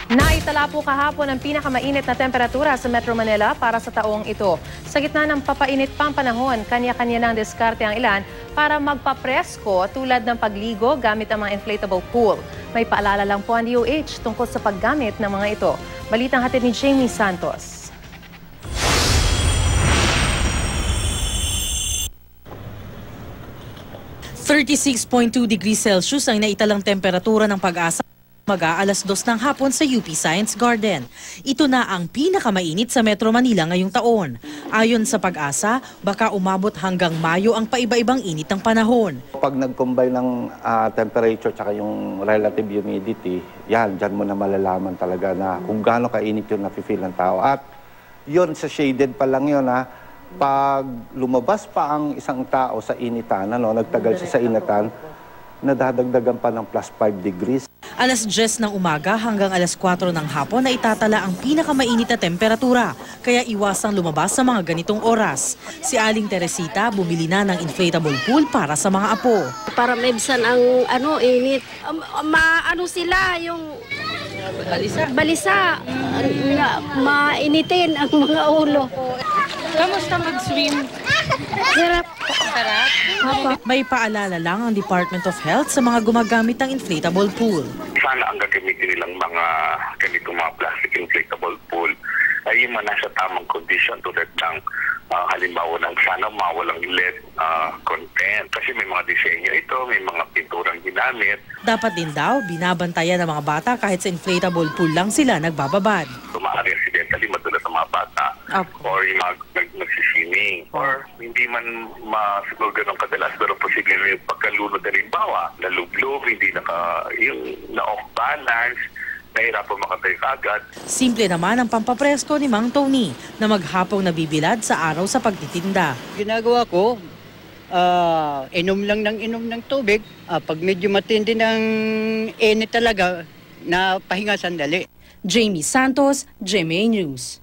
Naitala po kahapon ang pinakamainit na temperatura sa Metro Manila para sa taong ito. Sa gitna ng papainit pang panahon, kanya-kanya ng diskarte ang ilan para magpapresko tulad ng pagligo gamit ang mga inflatable pool. May paalala lang po ang DOH tungkol sa paggamit ng mga ito. Balitang hatid ni Jamie Santos. .2 degrees Celsius ang naitalang temperatura ng Pag-asa mag-aalas 2 ng hapon sa UP Science Garden. Ito na ang pinakamainit sa Metro Manila ngayong taon. Ayon sa Pag-asa, baka umabot hanggang Mayo ang paiba-ibang init ng panahon. Pag nag-combine ng temperature at yung relative humidity, yan, dyan mo na malalaman talaga na kung gaano kainit yung nafe-feel ng tao. At yun, sa shaded pa lang yun, pag lumabas pa ang isang tao sa initan, nagtagal siya sa initan, nadadagdagan pa ng plus 5 degrees. Alas 10 ng umaga hanggang alas 4 ng hapon na itatala ang pinakamainit na temperatura, kaya iwasang lumabas sa mga ganitong oras. Si Aling Teresita bumili na ng inflatable pool para sa mga apo. Para mebsan ang init. Sila yung balisa. Mainitin ang mga ulo. Kamusta mag-swim? Sarap. Sarap? May paalala lang ang Department of Health sa mga gumagamit ng inflatable pool. Sana ang gagamitin nilang mga ganitong mga plastic inflatable pool ay yung nasa tamang condition tulad ng halimbawa ng sana mawalang lead content. Kasi may mga disenyo ito, may mga pinturang ginamit. Dapat din daw, binabantayan ng mga bata kahit sa inflatable pool lang sila nagbababad. Maaari accidentally madulas ang mga bata or yung mga nagsiswimming or hindi man masiguro ganun kadalas pero posible yung pagkalunod na limbawa, naluglob, hindi yung na-off balance, nahirapan makatayo agad. Simple naman ang pampapresko ni Mang Tony na maghapong nabibilad sa araw sa pagtitinda. Ginagawa ko, inom ng tubig. Pag medyo matindi ng init talaga, na pahinga sandali. Jamie Santos, GMA News.